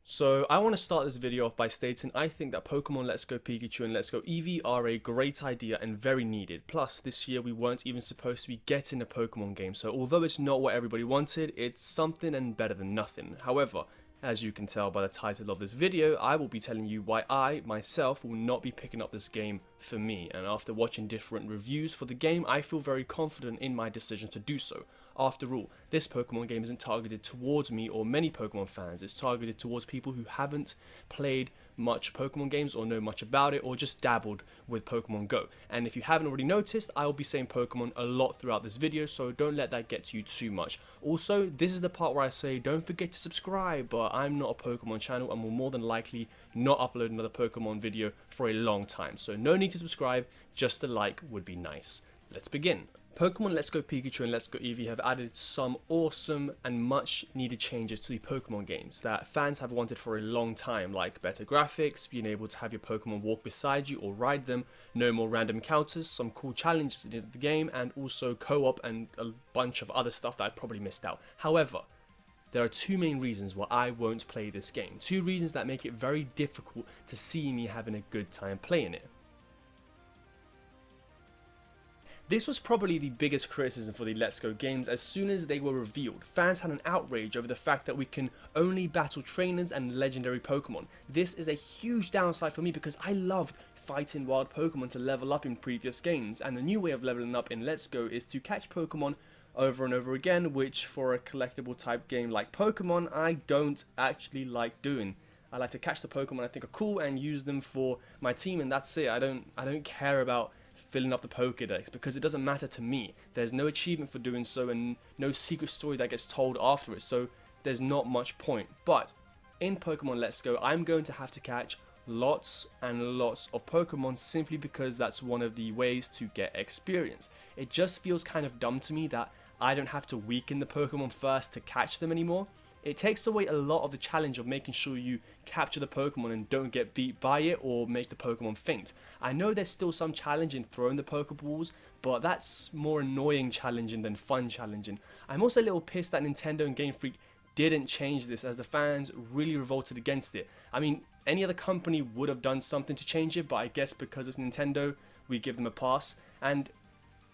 So I want to start this video off by stating I think that Pokemon Let's Go Pikachu and Let's Go Eevee are a great idea and very needed. Plus, this year we weren't even supposed to be getting a Pokemon game, so although it's not what everybody wanted, it's something and better than nothing. However, as you can tell by the title of this video, I will be telling you why I, myself, will not be picking up this game for me, and after watching different reviews for the game, I feel very confident in my decision to do so. After all, this Pokemon game isn't targeted towards me or many Pokemon fans, it's targeted towards people who haven't played much Pokemon games or know much about it or just dabbled with Pokemon Go. And if you haven't already noticed, I will be saying Pokemon a lot throughout this video, so don't let that get to you too much. Also, this is the part where I say don't forget to subscribe, but I'm not a Pokemon channel and will more than likely not upload another Pokemon video for a long time. So no need to subscribe, just a like would be nice. Let's begin. Pokemon Let's Go Pikachu and Let's Go Eevee have added some awesome and much needed changes to the Pokemon games that fans have wanted for a long time, like better graphics, being able to have your Pokemon walk beside you or ride them, no more random encounters, some cool challenges in the game, and also co-op and a bunch of other stuff that I probably missed out. However, there are two main reasons why I won't play this game. Two reasons that make it very difficult to see me having a good time playing it. This was probably the biggest criticism for the Let's Go games as soon as they were revealed. Fans had an outrage over the fact that we can only battle trainers and legendary Pokemon. This is a huge downside for me because I loved fighting wild Pokemon to level up in previous games, and the new way of leveling up in Let's Go is to catch Pokemon over and over again, which for a collectible type game like Pokemon, I don't actually like doing. I like to catch the Pokemon I think are cool and use them for my team, and that's it. I don't care about filling up the Pokédex because it doesn't matter to me. There's no achievement for doing so and no secret story that gets told afterwards, so there's not much point. But in Pokemon Let's Go, I'm going to have to catch lots and lots of Pokemon simply because that's one of the ways to get experience. It just feels kind of dumb to me that I don't have to weaken the Pokemon first to catch them anymore. It takes away a lot of the challenge of making sure you capture the Pokemon and don't get beat by it or make the Pokemon faint. I know there's still some challenge in throwing the Pokeballs, but that's more annoying challenging than fun challenging. I'm also a little pissed that Nintendo and Game Freak didn't change this as the fans really revolted against it. I mean, any other company would have done something to change it, but I guess because it's Nintendo, we give them a pass. And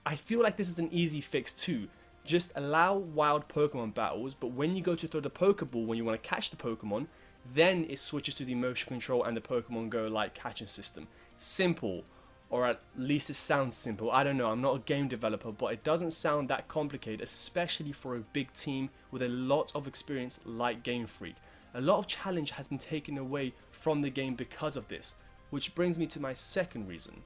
I feel like this is an easy fix too. Just allow wild Pokemon battles, but when you go to throw the Pokeball when you want to catch the Pokemon, then it switches to the motion control and the Pokemon Go like catching system. Simple, or at least it sounds simple. I don't know, I'm not a game developer, but it doesn't sound that complicated, especially for a big team with a lot of experience like Game Freak. A lot of challenge has been taken away from the game because of this, which brings me to my second reason.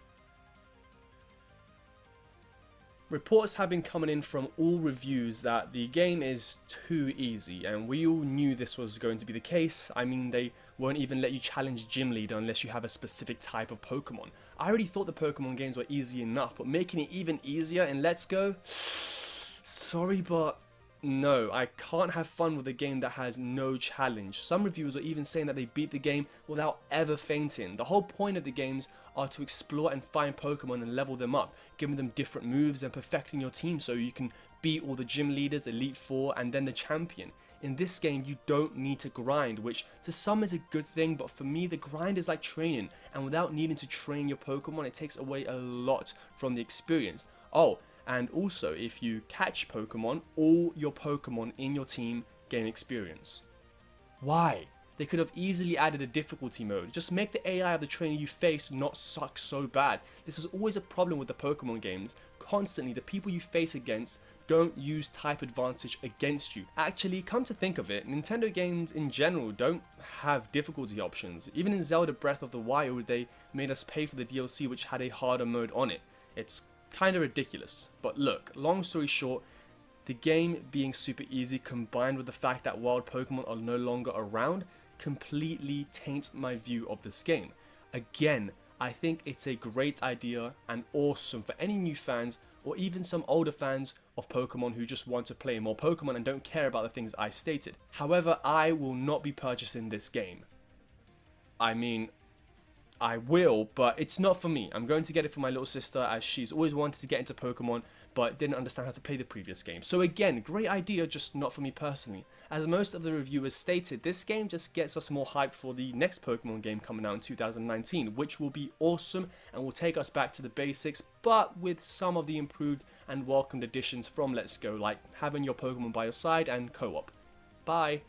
Reports have been coming in from all reviews that the game is too easy, and we all knew this was going to be the case. I mean, they won't even let you challenge Gym Leader unless you have a specific type of Pokemon. I already thought the Pokemon games were easy enough, but making it even easier in Let's Go? Sorry, but no, I can't have fun with a game that has no challenge. Some reviewers are even saying that they beat the game without ever fainting. The whole point of the games are to explore and find Pokemon and level them up, giving them different moves and perfecting your team so you can beat all the gym leaders, Elite Four, and then the champion. In this game, you don't need to grind, which to some is a good thing, but for me, the grind is like training, and without needing to train your Pokemon, it takes away a lot from the experience. Oh, and also, if you catch Pokemon, all your Pokemon in your team gain experience. Why? They could have easily added a difficulty mode. Just make the AI of the trainer you face not suck so bad. This is always a problem with the Pokemon games. Constantly, the people you face against don't use type advantage against you. Actually, come to think of it, Nintendo games in general don't have difficulty options. Even in Zelda Breath of the Wild, they made us pay for the DLC which had a harder mode on it. It's kind of ridiculous. But look, long story short, the game being super easy combined with the fact that wild Pokemon are no longer around completely taints my view of this game. Again, I think it's a great idea and awesome for any new fans or even some older fans of Pokemon who just want to play more Pokemon and don't care about the things I stated. However, I will not be purchasing this game. I mean, I will, but it's not for me. I'm going to get it for my little sister as she's always wanted to get into Pokemon, but didn't understand how to play the previous game. So again, great idea, just not for me personally. As most of the reviewers stated, this game just gets us more hyped for the next Pokemon game coming out in 2019, which will be awesome and will take us back to the basics, but with some of the improved and welcomed additions from Let's Go, like having your Pokemon by your side and co-op. Bye!